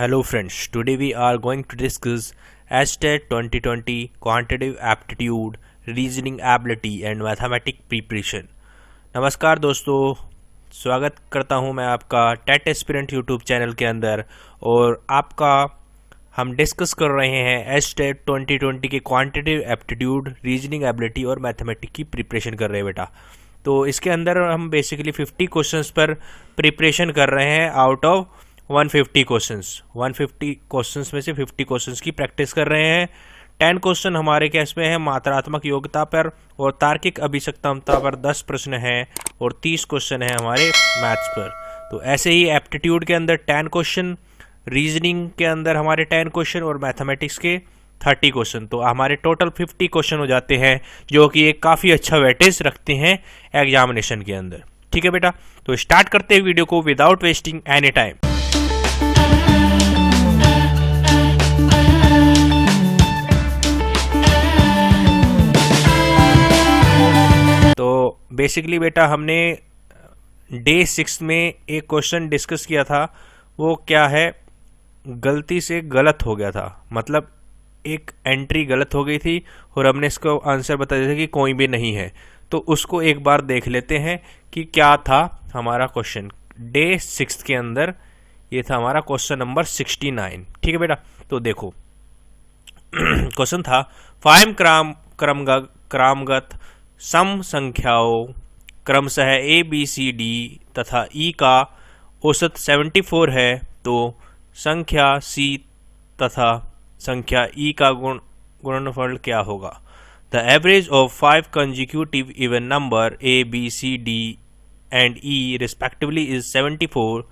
Hello friends, today we are going to discuss STAT 2020 Quantitative Aptitude, Reasoning Ability and Mathematic Preparation। नमस्कार दोस्तों, स्वागत करता हूं मैं आपका टेट एस्पिरेंट यूट्यूब चैनल के अंदर। और आपका हम डिस्कस कर रहे हैं STAT 2020 के क्वांटिटेटिव एप्टीट्यूड, रीजनिंग एबिलिटी और मैथमेटिक्स की प्रिपरेशन कर रहे हैं बेटा। तो इसके अंदर हम बेसिकली 50 क्वेश्चंस पर प्रिपरेशन कर रहे हैं आउट ऑफ 150 क्वेश्चंस में से 50 क्वेश्चंस की प्रैक्टिस कर रहे हैं। 10 क्वेश्चन हमारे केस में है मात्रात्मक योग्यता पर और तार्किक अभिसक्षमता पर 10 प्रश्न हैं और 30 क्वेश्चन हैं हमारे मैथ्स पर। तो ऐसे ही एप्टीट्यूड के अंदर 10 क्वेश्चन, रीजनिंग के अंदर हमारे 10 क्वेश्चन और मैथमेटिक्स के 30 क्वेश्चन। तो हमारे टोटल 50 क्वेश्चन हो जाते हैं, जो कि एक काफ़ी अच्छा वेटेज रखते हैं एग्जामिनेशन के अंदर। ठीक है बेटा, तो स्टार्ट करते हैं वीडियो को विदाउट वेस्टिंग एनी टाइम। तो बेसिकली बेटा हमने डे 6 में एक क्वेश्चन डिस्कस किया था। वो क्या है, गलती से गलत हो गया था, मतलब एक एंट्री गलत हो गई थी और हमने इसको आंसर बता दिया था कि कोई भी नहीं है। तो उसको एक बार देख लेते हैं कि क्या था हमारा क्वेश्चन। डे 6 के अंदर ये था हमारा क्वेश्चन नंबर 69। ठीक है बेटा, तो देखो क्वेश्चन था 5 क्रमगत सम संख्याओं क्रमशः ए बी सी डी तथा ई का औसत 74 है, तो संख्या सी तथा संख्या ई का गुणनफल क्या होगा। The average of 5 consecutive even number A B C D and E respectively is 74,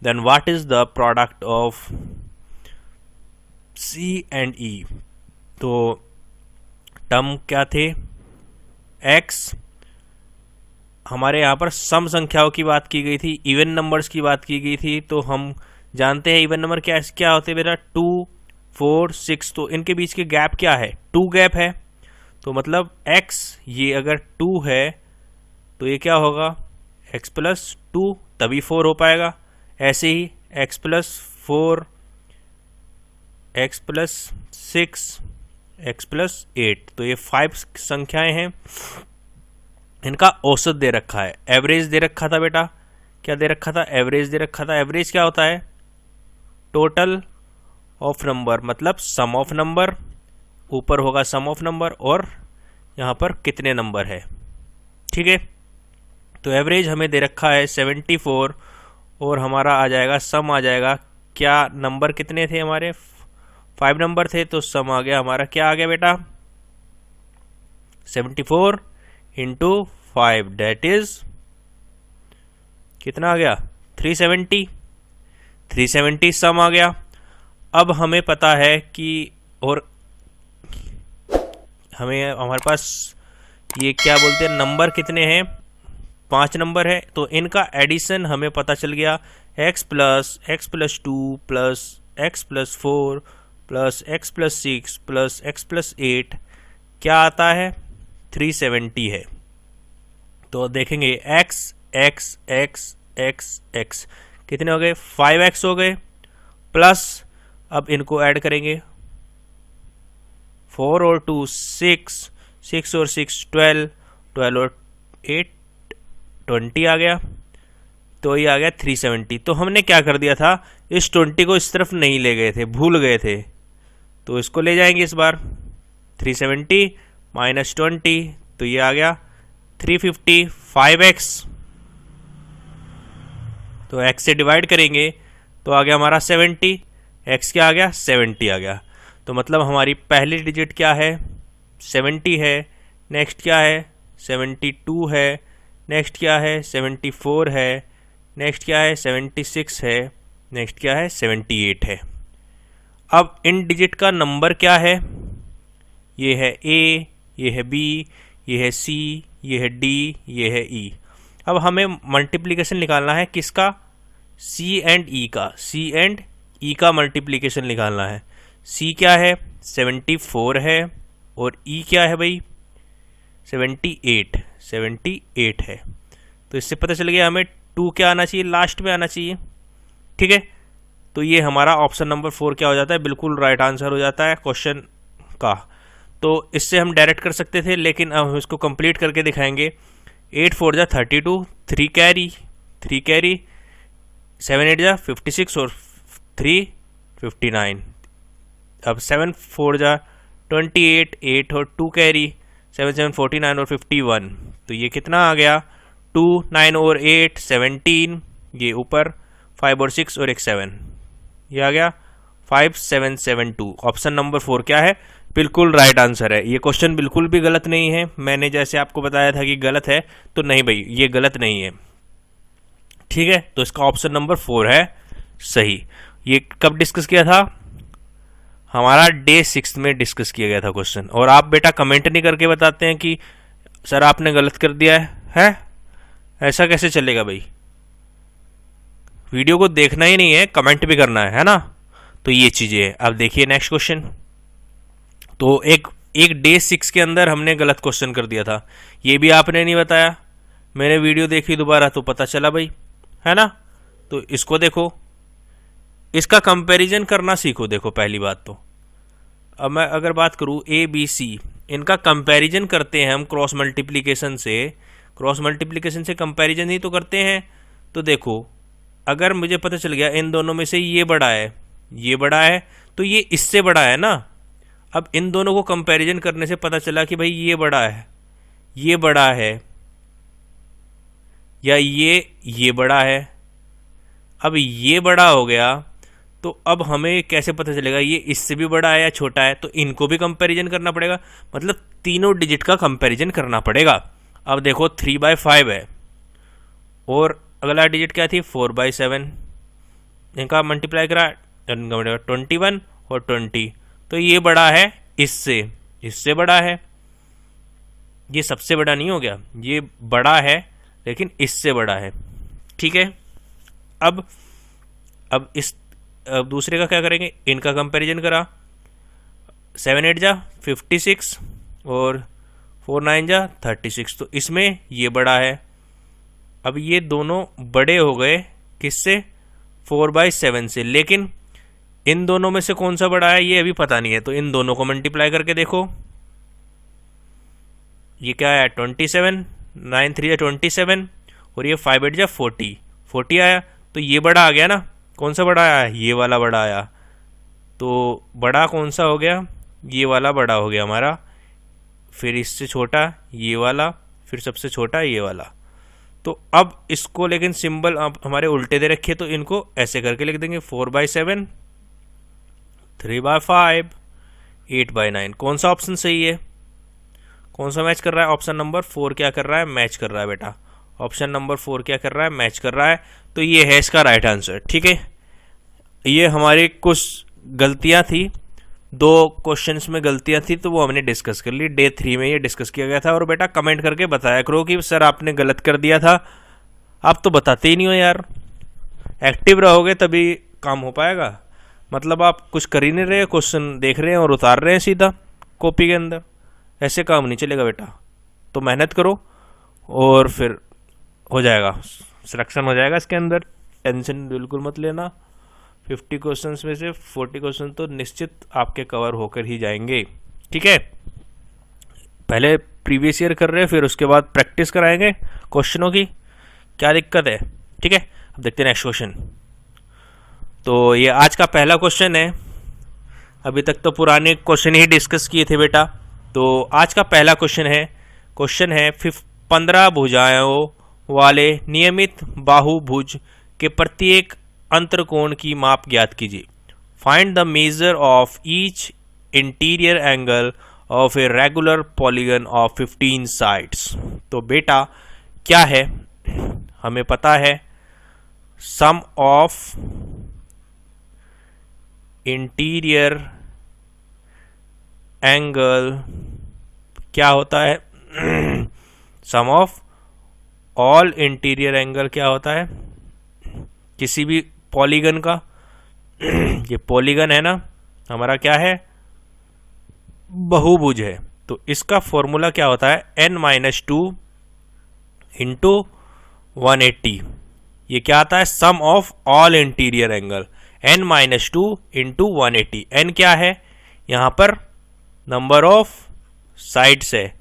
then what is the product of C and E. तो टर्म क्या थे, x, हमारे यहाँ पर सम संख्याओं की बात की गई थी, इवन नंबर्स की बात की गई थी। तो हम जानते हैं इवन नंबर क्या होते हैं बेटा, 2, 4, 6। तो इनके बीच के गैप क्या है, 2 गैप है। तो मतलब x ये अगर 2 है तो ये क्या होगा, x प्लस 2, तभी 4 हो पाएगा। ऐसे ही x plus 4, x plus 6, x plus 8। तो ये 5 संख्याएं हैं, इनका औसत दे रखा है, एवरेज दे रखा था बेटा। क्या दे रखा था, एवरेज दे रखा था। एवरेज क्या होता है, टोटल ऑफ नंबर, मतलब सम ऑफ नंबर, ऊपर होगा सम ऑफ नंबर और यहाँ पर कितने नंबर है। ठीक है, तो एवरेज हमें दे रखा है 74 और हमारा आ जाएगा सम आ जाएगा। क्या नंबर कितने थे हमारे, 5 नंबर थे, तो सम आ गया हमारा, क्या आ गया बेटा, 74 इंटू 5, डेट इज कितना आ गया, 370 सम आ गया। अब हमें पता है कि और हमारे पास ये क्या बोलते हैं, नंबर कितने हैं, 5 नंबर है। तो इनका एडिशन हमें पता चल गया, x plus 2 plus x plus 4 plus x plus 6 plus x plus 8 क्या आता है, 370 है। तो देखेंगे x x x x x कितने हो गए, 5x हो गए, प्लस अब इनको ऐड करेंगे, 4 और 2 6, 6 और 6 12, 12 और 8 20 आ गया। तो ये आ गया 370। तो हमने क्या कर दिया था, इस 20 को इस तरफ नहीं ले गए थे, भूल गए थे, तो इसको ले जाएंगे इस बार। 370 माइनस 20, तो ये आ गया 350, 5x, तो x से डिवाइड करेंगे तो आ गया हमारा 70, x क्या आ गया, 70 आ गया। तो मतलब हमारी पहली डिजिट क्या है, 70 है, नेक्स्ट क्या है, 72 है, नेक्स्ट क्या है, 74 है, नेक्स्ट क्या है, 76 है, नेक्स्ट क्या है, 78 है। अब इन डिजिट का नंबर क्या है, ये है A, ये है B, ये है C, ये है D, ये है E। अब हमें मल्टीप्लिकेशन निकालना है किसका, C एंड E का, C एंड E का मल्टीप्लिकेशन निकालना है। C क्या है, 74 है, और E क्या है भाई, 78 है। तो इससे पता चल गया हमें 2 क्या आना चाहिए, लास्ट में आना चाहिए। ठीक है, तो ये हमारा ऑप्शन नंबर 4 क्या हो जाता है, बिल्कुल राइट आंसर हो जाता है क्वेश्चन का। तो इससे हम डायरेक्ट कर सकते थे, लेकिन अब हम इसको कंप्लीट करके दिखाएंगे। 8 4 जा 32, 3 कैरी, 7 8 जा 56 और 3 59। अब 7 4 जा 28, 8 और 2 कैरी, 7 7 49 और 51। तो ये कितना आ गया, 2 9 और 8 17, ये ऊपर 5 और 6 और एक 7, ये आ गया 5772। ऑप्शन नंबर 4 क्या है, बिल्कुल राइट आंसर है। ये क्वेश्चन बिल्कुल भी गलत नहीं है, मैंने जैसे आपको बताया था कि गलत है, तो नहीं भाई ये गलत नहीं है, ठीक है। तो इसका ऑप्शन नंबर 4 है सही। ये कब डिस्कस किया था, हमारा डे 6 में डिस्कस किया गया था क्वेश्चन। और आप बेटा कमेंट नहीं करके बताते हैं कि सर आपने गलत कर दिया है? ऐसा कैसे चलेगा भाई, वीडियो को देखना ही नहीं है, कमेंट भी करना है ना। तो ये चीज़ें हैं। अब देखिए नेक्स्ट क्वेश्चन। तो एक डे 6 के अंदर हमने गलत क्वेश्चन कर दिया था, ये भी आपने नहीं बताया, मैंने वीडियो देखी दोबारा तो पता चला भाई, है ना। तो इसको देखो, इसका कंपैरिजन करना सीखो। देखो पहली बात तो, अब मैं अगर बात करूँ ए बी सी, इनका कंपैरिजन करते हैं हम क्रॉस मल्टीप्लिकेशन से कंपैरिजन ही तो करते हैं। तो देखो अगर मुझे पता चल गया इन दोनों में से ये बड़ा है, तो ये इससे बड़ा है ना। अब इन दोनों को कंपैरिजन करने से पता चला कि भाई ये बड़ा है या ये बड़ा है। अब ये बड़ा हो गया, तो अब हमें कैसे पता चलेगा ये इससे भी बड़ा है या छोटा है, तो इनको भी कंपैरिजन करना पड़ेगा, मतलब तीनों डिजिट का कंपैरिजन करना पड़ेगा। अब देखो 3/5 है और अगला डिजिट क्या थी 4/7, इनका मल्टीप्लाई करा 21 और 20, तो ये बड़ा है इससे बड़ा है, ये सबसे बड़ा नहीं हो गया, ये बड़ा है लेकिन इससे बड़ा है, ठीक है। अब दूसरे का क्या करेंगे, इनका कंपैरिजन करा, 7 8 जा 56 और 4 9 जा 36, तो इसमें ये बड़ा है। अब ये दोनों बड़े हो गए किससे, 4/7 से, लेकिन इन दोनों में से कौन सा बड़ा है ये अभी पता नहीं है। तो इन दोनों को मल्टीप्लाई करके देखो, ये क्या है 27, 9 3 27 और ये 5 8 जा 40 आया, तो ये बड़ा आ गया ना। कौन सा बड़ा आया, ये वाला बड़ा आया। तो बड़ा कौन सा हो गया, ये वाला बड़ा हो गया हमारा, फिर इससे छोटा ये वाला, फिर सबसे छोटा ये वाला। तो अब इसको लेकिन सिंबल आप हमारे उल्टे दे रखे, तो इनको ऐसे करके लिख देंगे 4/7, 3/5, 8/9। कौन सा ऑप्शन सही है, कौन सा मैच कर रहा है, ऑप्शन नंबर 4 क्या कर रहा है, मैच कर रहा है बेटा। ऑप्शन नंबर 4 क्या कर रहा है, मैच कर रहा है। तो ये है इसका राइट आंसर, ठीक है। ये हमारी कुछ गलतियां थी, 2 क्वेश्चंस में गलतियां थी, तो वो हमने डिस्कस कर ली। डे 3 में ये डिस्कस किया गया था। और बेटा कमेंट करके बताया करो कि सर आपने गलत कर दिया था, आप तो बताते ही नहीं हो यार। एक्टिव रहोगे तभी काम हो पाएगा, मतलब आप कुछ कर ही नहीं रहे, क्वेश्चन देख रहे हैं और उतार रहे हैं सीधा कॉपी के अंदर, ऐसे काम नहीं चलेगा बेटा। तो मेहनत करो और फिर हो जाएगा, सिलेक्शन हो जाएगा इसके अंदर, टेंशन बिल्कुल मत लेना। 50 क्वेश्चंस में से 40 क्वेश्चन तो निश्चित आपके कवर होकर ही जाएंगे, ठीक है। पहले प्रीवियस ईयर कर रहे हैं, फिर उसके बाद प्रैक्टिस कराएंगे क्वेश्चनों की, क्या दिक्कत है, ठीक है। अब देखते हैं नेक्स्ट क्वेश्चन। तो ये आज का पहला क्वेश्चन है, अभी तक तो पुराने क्वेश्चन ही डिस्कस किए थे बेटा। तो आज का पहला क्वेश्चन है 15 भुजाओं वाले नियमित बाहुभुज के प्रत्येक अंतरकोण की माप ज्ञात कीजिए। Find the measure of each interior angle of a regular polygon of 15 sides. तो बेटा क्या है, हमें पता है सम ऑफ इंटीरियर एंगल क्या होता है, sum of all interior angle क्या होता है किसी भी पॉलीगन का। ये पॉलीगन है ना हमारा, क्या है, बहुभुज है। तो इसका फॉर्मूला क्या होता है, n-2 इंटू 180। ये क्या आता है, sum of all interior angle. n minus two into 180। n क्या है यहाँ पर? नंबर ऑफ साइड्स है,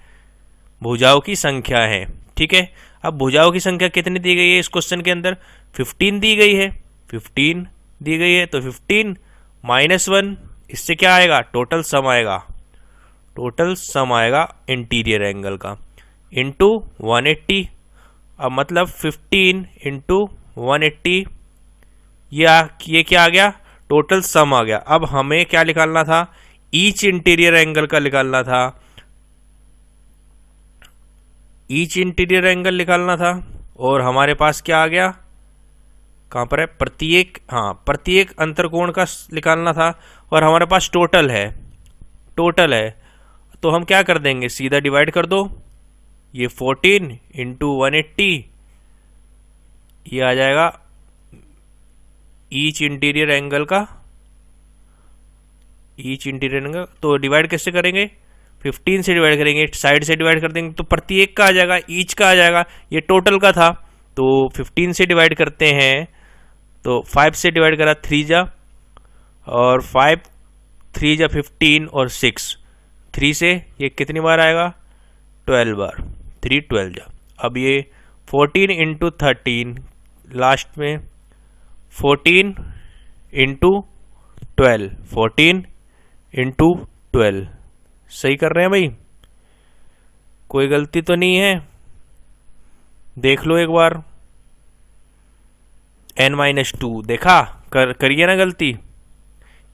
भुजाओं की संख्या है। ठीक है, अब भुजाओं की संख्या कितनी दी गई है इस क्वेश्चन के अंदर? 15 दी गई है, 15 दी गई है, तो 15 माइनस 1, इससे क्या आएगा? टोटल सम आएगा, टोटल सम आएगा इंटीरियर एंगल का, इंटू 180। अब मतलब 15 इंटू 180, ये क्या आ गया? टोटल सम आ गया। अब हमें क्या निकालना था? ईच इंटीरियर एंगल का निकालना था, ईच इंटीरियर एंगल निकालना था। और हमारे पास क्या आ गया? कहाँ पर है? प्रत्येक, हाँ, प्रत्येक अंतरकोण का निकालना था। और हमारे पास टोटल है, टोटल है, तो हम क्या कर देंगे? सीधा डिवाइड कर दो। ये 14 इंटू 180, ये आ जाएगा ईच इंटीरियर एंगल का, ईच इंटीरियर एंगल। तो डिवाइड कैसे करेंगे? 15 से डिवाइड करेंगे, साइड से डिवाइड कर देंगे तो प्रत्येक का आ जाएगा, ईच का आ जाएगा। ये टोटल का था तो 15 से डिवाइड करते हैं, तो 5 से डिवाइड करा 3 जा, और 5 3 जा 15, और 6 3 से ये कितनी बार आएगा? 12 बार, 3 12 जा। अब ये 14 इंटू 13, लास्ट में 14 इंटू 12, 14 इंटू 12, सही कर रहे हैं भाई? कोई गलती तो नहीं है? देख लो एक बार। n माइनस टू, देखा? करिए ना गलती,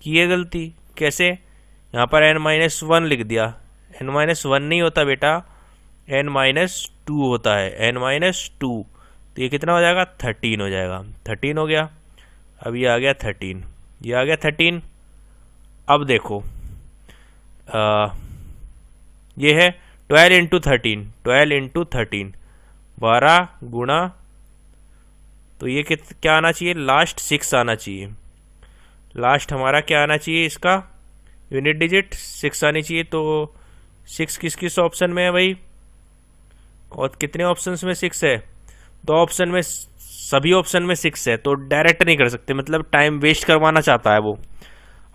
किए गलती कैसे? यहाँ पर n माइनस 1 लिख दिया। n माइनस 1 नहीं होता बेटा, n माइनस 2 होता है, n माइनस 2। तो ये कितना हो जाएगा? 13 हो जाएगा, 13 हो गया। अब ये आ गया 13, ये आ गया 13। अब देखो ये है 12 इंटू 13, 12 इंटू 13, 12 गुणा, तो ये क्या आना चाहिए? लास्ट 6 आना चाहिए। लास्ट हमारा क्या आना चाहिए? इसका यूनिट डिजिट 6 आनी चाहिए। तो 6 किस किस ऑप्शन में है भाई? और कितने ऑप्शंस में 6 है? 2 ऑप्शन में, सभी ऑप्शन में 6 है, तो डायरेक्ट नहीं कर सकते, मतलब टाइम वेस्ट करवाना चाहता है वो।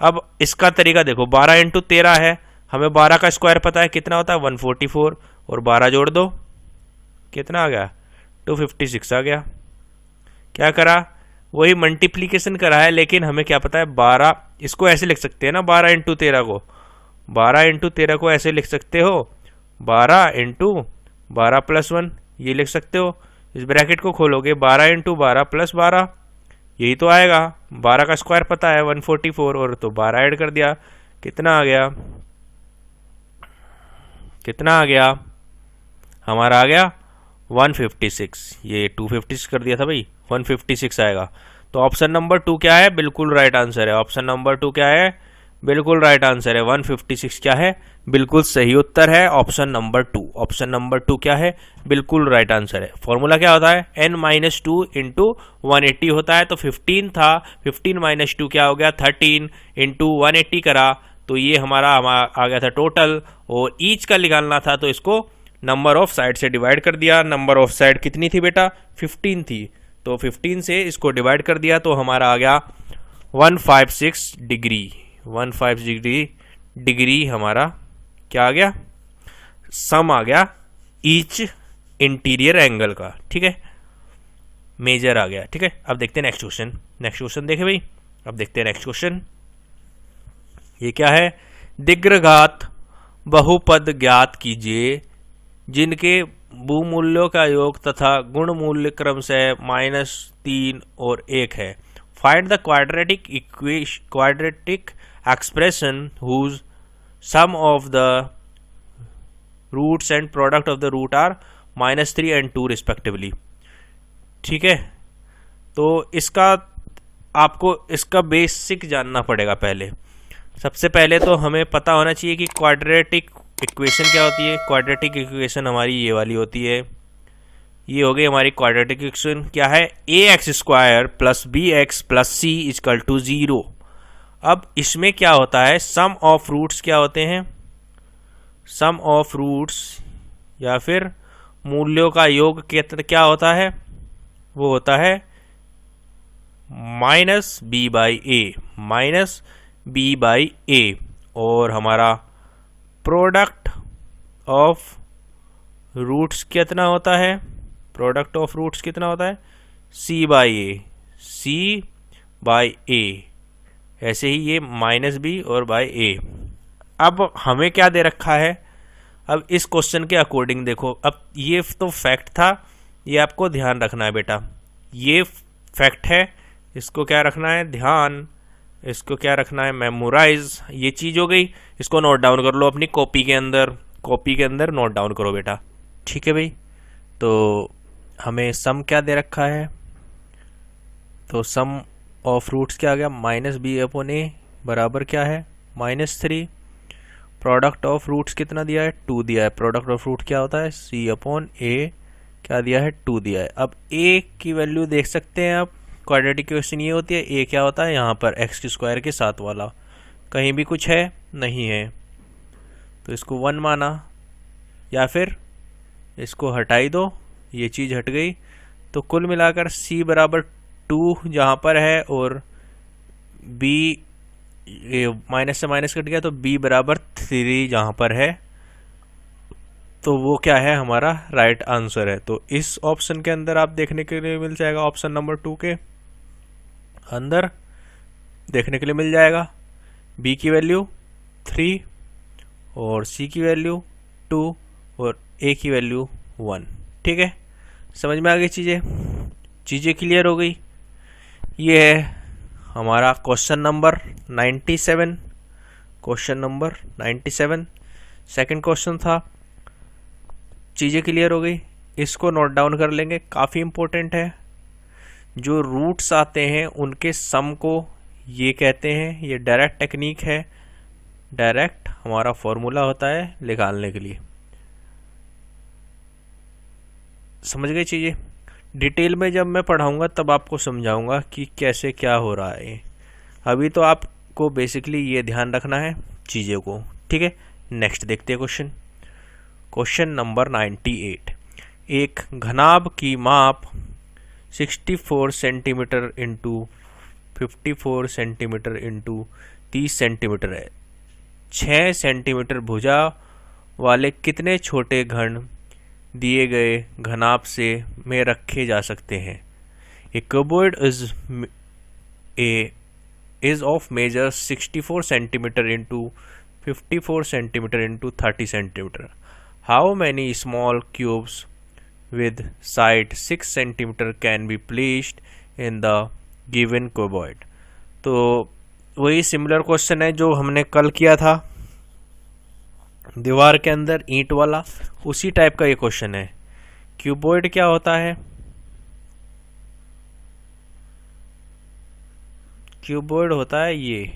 अब इसका तरीका देखो, 12 इंटू 13 है, हमें 12 का स्क्वायर पता है कितना होता है? 144, और 12 जोड़ दो, कितना आ गया? 256 आ गया। क्या करा? वही मल्टीप्लीकेशन करा है, लेकिन हमें क्या पता है? 12, इसको ऐसे लिख सकते हैं ना, 12 इंटू 13 को, 12 इंटू 13 को ऐसे लिख सकते हो, 12 इंटू 12 प्लस 1, ये लिख सकते हो। इस ब्रैकेट को खोलोगे, 12 इंटू 12 प्लस 12, यही तो आएगा। 12 का स्क्वायर पता है 144, और तो 12 ऐड कर दिया, कितना आ गया? कितना आ गया? हमारा आ गया 156। ये 256 कर दिया था भाई, 156 आएगा। तो ऑप्शन नंबर 2 क्या है? बिल्कुल राइट आंसर है। ऑप्शन नंबर 2 क्या है? बिल्कुल राइट आंसर है। 156 क्या है? बिल्कुल सही उत्तर है ऑप्शन नंबर 2। ऑप्शन नंबर 2 क्या है? बिल्कुल राइट आंसर है। फॉर्मूला क्या होता है? n माइनस 2 इंटू 180 होता है। तो 15 था, 15 माइनस 2 क्या हो गया? 13 इंटू 180 करा, तो ये हमारा आ गया था टोटल। और ईच का निकालना था, तो इसको नंबर ऑफ साइड से डिवाइड कर दिया। नंबर ऑफ साइड कितनी थी बेटा? 15 थी, तो 15 से इसको डिवाइड कर दिया, तो हमारा आ गया 156 डिग्री। 156 डिग्री हमारा क्या आ गया? सम आ गया ईच इंटीरियर एंगल का। ठीक है, मेजर आ गया। ठीक है, अब देखते हैं नेक्स्ट क्वेश्चन। नेक्स्ट क्वेश्चन देखे भाई, अब देखते हैं नेक्स्ट क्वेश्चन। ये क्या है? दिग्घात बहुपद ज्ञात कीजिए जिनके भूमूल्यों का योग तथा गुण मूल्य क्रम से -3 और 1 है। Find the quadratic expression whose sum of the roots and product of the root are -3 and 2 respectively. ठीक है, तो इसका आपको इसका बेसिक जानना पड़ेगा। पहले सबसे पहले तो हमें पता होना चाहिए कि क्वाड्रेटिक इक्वेशन क्या होती है। क्वाड्रेटिक इक्वेशन हमारी ये वाली होती है, ये हो गई हमारी क्वाड्रेटिक इक्वेशन। क्या है? ax² plus bx plus c equal to 0। अब इसमें क्या होता है? सम ऑफ रूट्स क्या होते हैं? सम ऑफ रूट्स या फिर मूल्यों का योग क्या होता है? वो होता है minus b by a, minus b by a, और हमारा प्रोडक्ट ऑफ रूट्स कितना होता है, प्रोडक्ट ऑफ रूट्स कितना होता है, सी बाई ए, सी बाई ए, ऐसे ही ये माइनस बी और बाई ए। अब हमें क्या दे रखा है, अब इस क्वेश्चन के अकॉर्डिंग देखो, अब ये तो फैक्ट था, ये आपको ध्यान रखना है बेटा, ये फैक्ट है, इसको क्या रखना है ध्यान, इसको क्या रखना है मेमोराइज, ये चीज़ हो गई, इसको नोट डाउन कर लो अपनी कॉपी के अंदर, कॉपी के अंदर नोट डाउन करो बेटा, ठीक है भाई। तो हमें सम क्या दे रखा है, तो सम ऑफ रूट्स क्या आ गया, माइनस बी अपॉन ए बराबर क्या है -3, प्रोडक्ट ऑफ रूट्स कितना दिया है 2 दिया है, प्रोडक्ट ऑफ रूट क्या होता है सी अपॉन ए, क्या दिया है 2 दिया है। अब ए की वैल्यू देख सकते हैं आप, क्वाड्रेटिक इक्वेशन ये होती है, ए क्या होता है यहाँ पर एक्स की स्क्वायर के साथ वाला, कहीं भी कुछ है नहीं है, तो इसको 1 माना, या फिर इसको हटाई दो, ये चीज़ हट गई, तो कुल मिलाकर c बराबर 2 जहाँ पर है, और b माइनस से माइनस कट गया, तो b बराबर 3 जहाँ पर है, तो वो क्या है हमारा राइट आंसर है। तो इस ऑप्शन के अंदर आप देखने के लिए मिल जाएगा, ऑप्शन नंबर 2 के अंदर देखने के लिए मिल जाएगा, b की वैल्यू 3 और c की वैल्यू 2 और a की वैल्यू 1, ठीक है, समझ में आ गई चीज़ें क्लियर हो गई। ये है हमारा question number 97, question number 97 second question था, चीज़ें क्लियर हो गई, इसको नोट डाउन कर लेंगे, काफ़ी इम्पोर्टेंट है। जो रूट्स आते हैं उनके सम को ये कहते हैं, ये डायरेक्ट टेक्निक है, डायरेक्ट हमारा फॉर्मूला होता है निकालने के लिए, समझ गए चीज़ें। डिटेल में जब मैं पढ़ाऊंगा तब आपको समझाऊंगा कि कैसे क्या हो रहा है, अभी तो आपको बेसिकली ये ध्यान रखना है चीज़ों को, ठीक है। नेक्स्ट देखते हैं क्वेश्चन, क्वेश्चन नंबर 98, एक घनाभ की माप 64 centimetre into 54 centimetre into 30 centimetre है, 6 सेंटीमीटर भुजा वाले कितने छोटे घन दिए गए घनाभ से में रखे जा सकते हैं। ए cuboid is of measure 64 centimeter into 54 centimeter into 30 centimeter. How many small cubes with side 6 centimeter can be placed in the given cuboid? तो वही सिमिलर क्वेश्चन है जो हमने कल किया था दीवार के अंदर ईंट वाला, उसी टाइप का ये क्वेश्चन है। क्यूबॉइड क्या होता है, क्यूबॉइड होता है ये,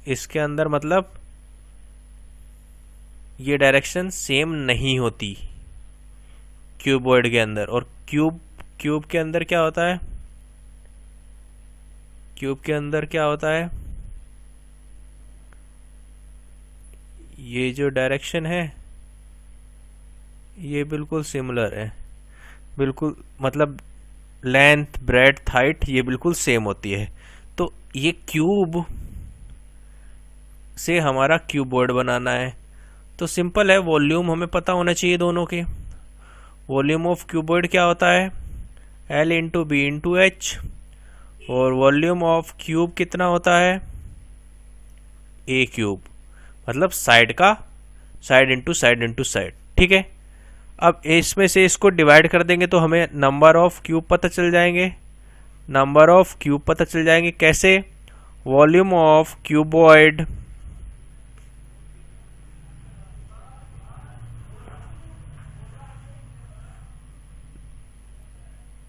इसके अंदर मतलब ये डायरेक्शन सेम नहीं होती क्यूबॉइड के अंदर, और क्यूब के अंदर क्या होता है, क्यूब के अंदर क्या होता है, ये जो डायरेक्शन है ये बिल्कुल सिमिलर है, बिल्कुल मतलब लेंथ ब्रेड्थ हाइट ये बिल्कुल सेम होती है। तो ये क्यूब से हमारा क्यूबॉइड बनाना है तो सिंपल है, वॉल्यूम हमें पता होना चाहिए दोनों के। वॉल्यूम ऑफ क्यूबॉइड क्या होता है L into b into h, और वॉल्यूम ऑफ क्यूब कितना होता है ए क्यूब, मतलब साइड का side into side into side, ठीक है। अब इसमें से इसको डिवाइड कर देंगे तो हमें नंबर ऑफ क्यूब पता चल जाएंगे, नंबर ऑफ क्यूब पता चल जाएंगे कैसे, volume of cuboid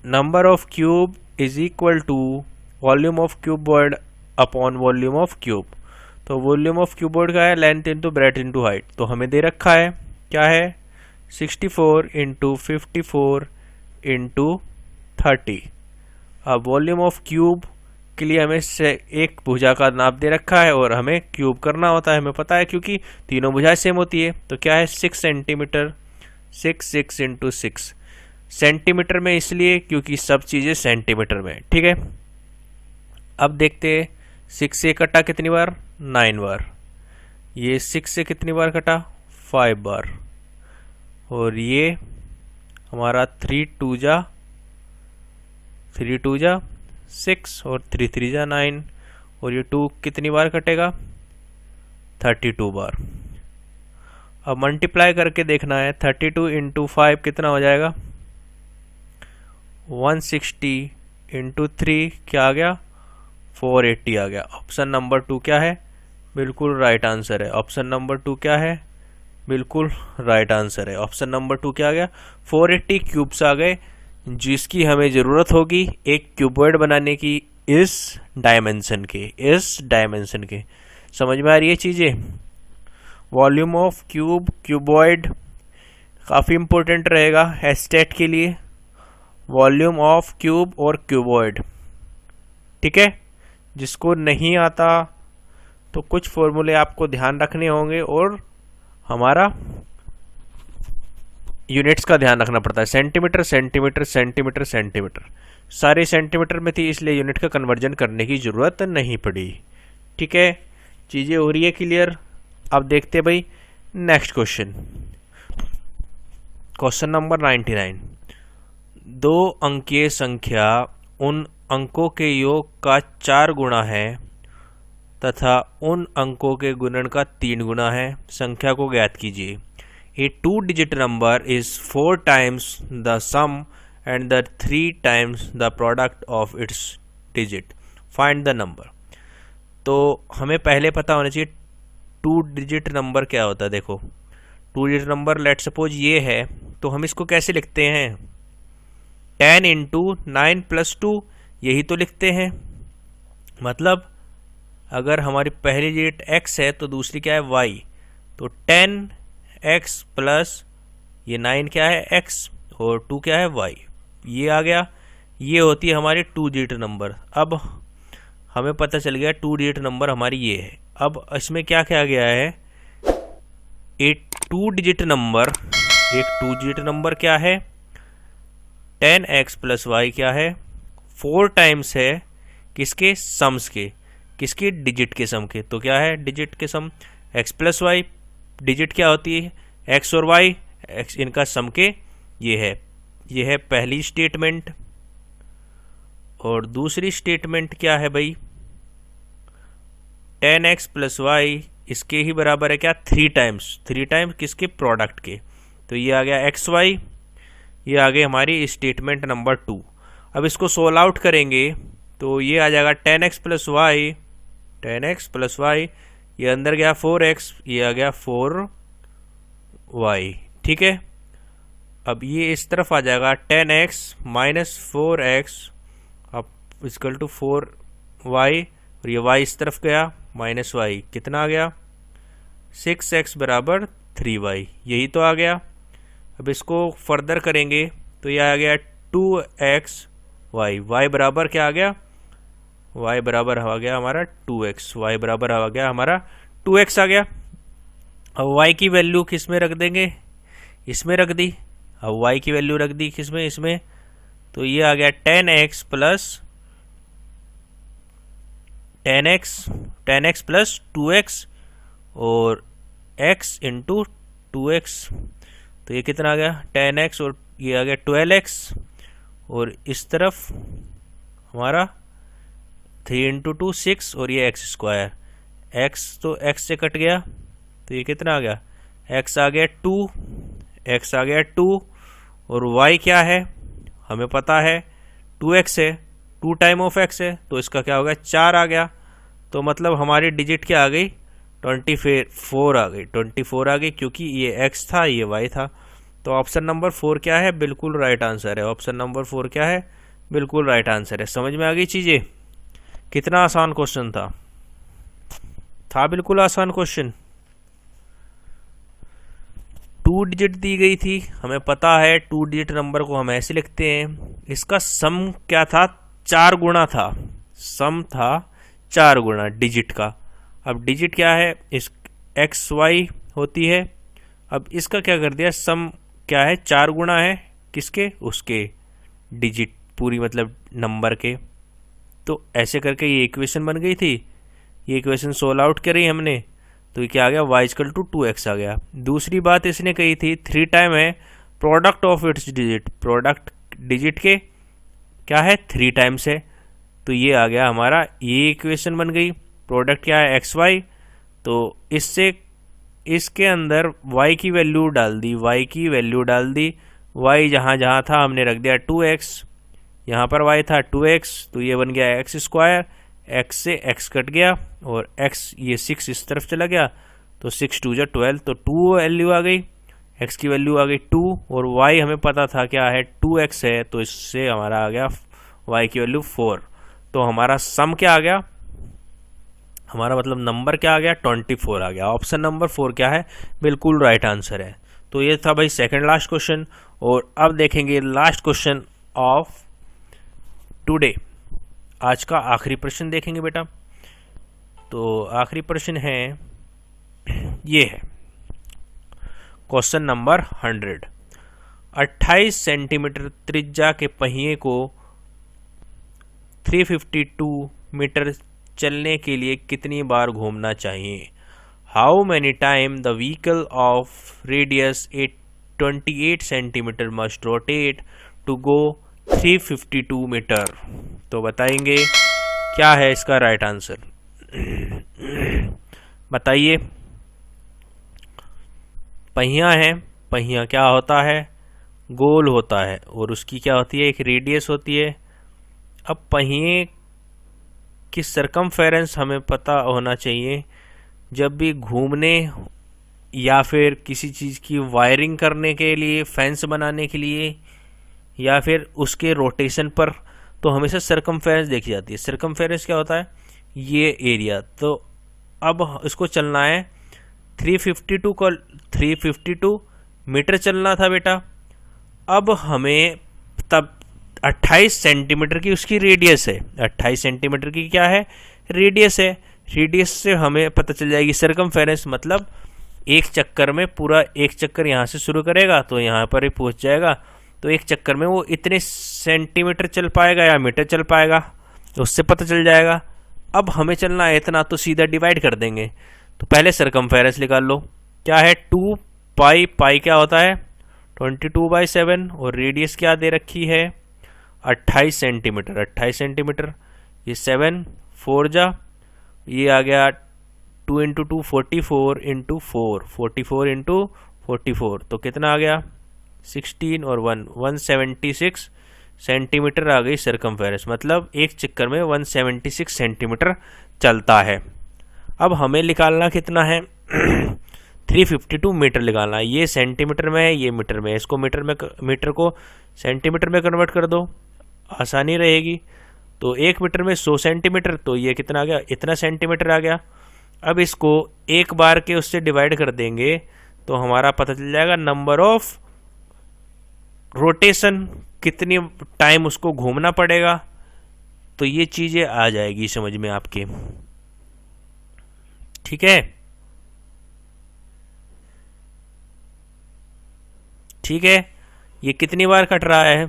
number of cube is equal to volume of cuboid upon volume of cube. तो वॉल्यूम ऑफ क्यूबॉइड का है length into breadth into height, तो हमें दे रखा है क्या है 64 इंटू 54 इंटू 30। अब वॉल्यूम ऑफ क्यूब के लिए हमें से एक भुजा का नाप दे रखा है और हमें क्यूब करना होता है, हमें पता है क्योंकि तीनों भुजाएं सेम होती है। तो क्या है 6 सेंटीमीटर, 6 इंटू 6, सेंटीमीटर में इसलिए क्योंकि सब चीज़ें सेंटीमीटर में, ठीक है। अब देखते हैं 6 से कटा कितनी बार, 9 बार। ये 6 से कितनी बार कटा, 5 बार। और ये हमारा 3 2 जा 6 और 3 3 जा 9। और ये 2 कितनी बार कटेगा, 32 बार। अब मल्टीप्लाई करके देखना है, 32 इंटू 5 कितना हो जाएगा, 160 इंटू 3 क्या आ गया, 480 आ गया। ऑप्शन नंबर 2 क्या है, बिल्कुल राइट आंसर है। ऑप्शन नंबर 2 क्या है, बिल्कुल राइट आंसर है। ऑप्शन नंबर 2 क्या आ गया, 480 क्यूब्स आ गए, जिसकी हमें ज़रूरत होगी एक क्यूबॉइड बनाने की इस डायमेंशन के। समझ में आ रही है चीज़ें। वॉल्यूम ऑफ क्यूबॉइड काफ़ी इंपॉर्टेंट रहेगा एस्टेट के लिए। वॉल्यूम ऑफ क्यूब और क्यूबॉइड, ठीक है। जिसको नहीं आता तो कुछ फॉर्मूले आपको ध्यान रखने होंगे और हमारा यूनिट्स का ध्यान रखना पड़ता है। सेंटीमीटर सेंटीमीटर सेंटीमीटर सेंटीमीटर, सारे सेंटीमीटर में थी, इसलिए यूनिट का कन्वर्जन करने की ज़रूरत नहीं पड़ी, ठीक है। चीज़ें हो रही है क्लियर। अब देखते हैं भाई नेक्स्ट क्वेश्चन नंबर 99। 2 अंकीय संख्या उन अंकों के योग का 4 गुना है तथा उन अंकों के गुणन का 3 गुना है। संख्या को ज्ञात कीजिए। A 2-digit number is 4 times the sum and the 3 times the product of its digit. Find the number. तो हमें पहले पता होना चाहिए 2 डिजिट नंबर क्या होता है। देखो 2 डिजिट नंबर लेट सपोज ये है, तो हम इसको कैसे लिखते हैं, 10 इंटू 9 प्लस 2, यही तो लिखते हैं। मतलब अगर हमारी पहली डिजिट x है तो दूसरी क्या है y, तो 10x प्लस ये 9 क्या है x और 2 क्या है y, ये आ गया। ये होती है हमारी 2 डिजिट नंबर। अब हमें पता चल गया 2 डिजिट नंबर हमारी ये है। अब इसमें क्या किया गया है, एक 2 डिजिट नंबर क्या है, 10x प्लस y क्या है, 4 टाइम्स है किसके, सम्स के, किसके, डिजिट के सम के। तो क्या है, डिजिट के सम, x प्लस वाई, डिजिट क्या होती है, x और y, x इनका सम के, ये है पहली स्टेटमेंट। और दूसरी स्टेटमेंट क्या है भाई, 10x प्लस वाई इसके ही बराबर है क्या, 3 टाइम्स किसके, प्रोडक्ट के। तो ये आ गया xy, ये आ गई हमारी स्टेटमेंट नंबर 2। अब इसको सोल्व आउट करेंगे तो ये आ जाएगा 10x प्लस वाई, ये अंदर गया 4x, ये आ गया 4y, ठीक है। अब ये इस तरफ आ जाएगा 10x माइनस 4x अब इक्वल टू 4y, और ये y इस तरफ गया माइनस y, कितना आ गया, 6x बराबर 3y, यही तो आ गया। अब इसको फर्दर करेंगे तो ये आ गया 2xy, y बराबर क्या आ गया, y बराबर आ गया हमारा 2x, y बराबर आ गया हमारा 2x आ गया। अब y की वैल्यू किस में रख देंगे, इसमें रख दी। अब y की वैल्यू रख दी किसमें, इसमें, तो ये आ गया 10x प्लस 2x और x इंटू 2x, तो ये कितना आ गया 10x और ये आ गया 12x, और इस तरफ हमारा 3 इंटू 2 6 और ये x स्क्वायर, x तो x से कट गया तो ये कितना आ गया, x आ गया 2 और y क्या है हमें पता है 2x है, 2 टाइम ऑफ x है, तो इसका क्या हो गया 4 आ गया। तो मतलब हमारी डिजिट क्या आ गई, 24 आ गई, क्योंकि ये x था ये y था। तो ऑप्शन नंबर 4 क्या है, बिल्कुल राइट आंसर है। ऑप्शन नंबर 4 क्या है, बिल्कुल राइट आंसर है। समझ में आ गई चीज़ें। कितना आसान क्वेश्चन था बिल्कुल आसान क्वेश्चन। 2 डिजिट दी गई थी, हमें पता है 2 डिजिट नंबर को हम ऐसे लिखते हैं। इसका सम क्या था, 4 गुना था, सम था 4 गुना डिजिट का। अब डिजिट क्या है, इस एक्स वाई होती है। अब इसका क्या कर दिया, सम क्या है 4 गुना है किसके, उसके डिजिट पूरी मतलब नंबर के। तो ऐसे करके ये इक्वेशन बन गई थी। ये इक्वेशन सोल्व आउट करी हमने, तो ये क्या आ गया, y इक्वल टू 2x आ गया। दूसरी बात इसने कही थी 3 टाइम है product of its digit, product digit के क्या है 3 टाइम्स है, तो ये आ गया हमारा, ये इक्वेशन बन गई। प्रोडक्ट क्या है xy, तो इससे इसके अंदर y की वैल्यू डाल दी, y की वैल्यू डाल दी, y जहाँ जहाँ था हमने रख दिया 2x, यहाँ पर y था 2x, तो ये बन गया x स्क्वायर, x से x कट गया और x ये 6 इस तरफ चला गया, तो 6 2 जा 12, तो 2 वैल्यू आ गई, x की वैल्यू आ गई 2 और y हमें पता था क्या है 2x है, तो इससे हमारा आ गया y की वैल्यू 4। तो हमारा सम क्या आ गया, हमारा मतलब नंबर क्या आ गया 24 आ गया। ऑप्शन नंबर 4 क्या है, बिल्कुल राइट आंसर है। तो ये था भाई सेकंड लास्ट क्वेश्चन। और अब देखेंगे लास्ट क्वेश्चन ऑफ टुडे, आज का आखिरी प्रश्न देखेंगे बेटा। तो आखिरी प्रश्न है, ये है क्वेश्चन नंबर 100। 28 सेंटीमीटर त्रिज्या के पहिए को 352 मीटर चलने के लिए कितनी बार घूमना चाहिए। How many time the vehicle of radius 28 centimetre must rotate to go 352 metre. तो बताएंगे क्या है इसका राइट आंसर, बताइए। पहिया है, पहिया क्या होता है, गोल होता है और उसकी क्या होती है, एक रेडियस होती है। अब पहिए की सरकमफेरेंस हमें पता होना चाहिए। जब भी घूमने या फिर किसी चीज़ की वायरिंग करने के लिए, फेंस बनाने के लिए या फिर उसके रोटेशन पर, तो हमेशा सरकमफेरेंस देखी जाती है। सरकमफेरेंस क्या होता है, ये एरिया। तो अब इसको चलना है 352 मीटर चलना था बेटा। अब हमें तब 28 सेंटीमीटर की उसकी रेडियस है, 28 सेंटीमीटर की क्या है, रेडियस है। रेडियस से हमें पता चल जाएगी सरकमफेरेंस, मतलब एक चक्कर में पूरा एक चक्कर यहाँ से शुरू करेगा तो यहाँ पर ही पहुँच जाएगा, तो एक चक्कर में वो इतने सेंटीमीटर चल पाएगा या मीटर चल पाएगा, तो उससे पता चल जाएगा। अब हमें चलना है इतना, तो सीधा डिवाइड कर देंगे। तो पहले सरकमफेरेंस निकाल लो, क्या है 2 पाई, पाई क्या होता है 22/7 और रेडियस क्या दे रखी है 28 सेंटीमीटर। 28 सेंटीमीटर, ये 7 4 जा, ये आ गया 2 × 2 44 × 4 44 × 44, तो कितना आ गया 16 और 1 176 सेंटीमीटर आ गई सरकमफेरेंस। मतलब एक चक्कर में 176 सेंटीमीटर चलता है। अब हमें निकालना कितना है 352 मीटर निकालना है। ये सेंटीमीटर में है, ये मीटर में है, इसको मीटर को सेंटीमीटर में कन्वर्ट कर दो, आसानी रहेगी। तो 1 मीटर में 100 सेंटीमीटर, तो ये कितना आ गया, इतना सेंटीमीटर आ गया। अब इसको एक बार के उससे डिवाइड कर देंगे तो हमारा पता चल जाएगा नंबर ऑफ रोटेशन, कितनी टाइम उसको घूमना पड़ेगा। तो ये चीजें आ जाएगी समझ में आपके, ठीक है। ठीक है, ये कितनी बार कट रहा है,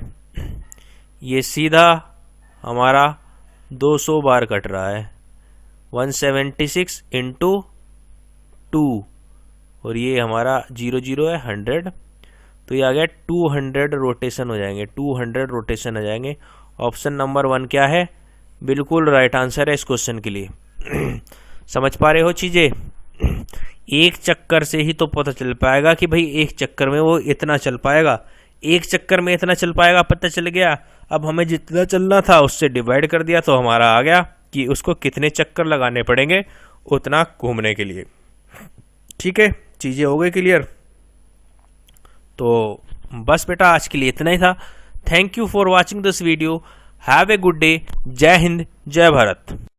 ये सीधा हमारा 200 बार कट रहा है, 176 × 2 और ये हमारा 0 0 है 100, तो ये आ गया 200 रोटेशन हो जाएंगे, 200 रोटेशन आ जाएंगे। ऑप्शन नंबर 1 क्या है, बिल्कुल राइट आंसर है इस क्वेश्चन के लिए। समझ पा रहे हो चीजें, एक चक्कर से ही तो पता चल पाएगा कि भाई एक चक्कर में वो इतना चल पाएगा, एक चक्कर में इतना चल पाएगा, पता चल गया। अब हमें जितना चलना था उससे डिवाइड कर दिया, तो हमारा आ गया कि उसको कितने चक्कर लगाने पड़ेंगे उतना घूमने के लिए। ठीक है, चीज़ें हो गई क्लियर। तो बस बेटा आज के लिए इतना ही था। Thank you for watching this video. Have a good day. जय हिंद, जय भारत।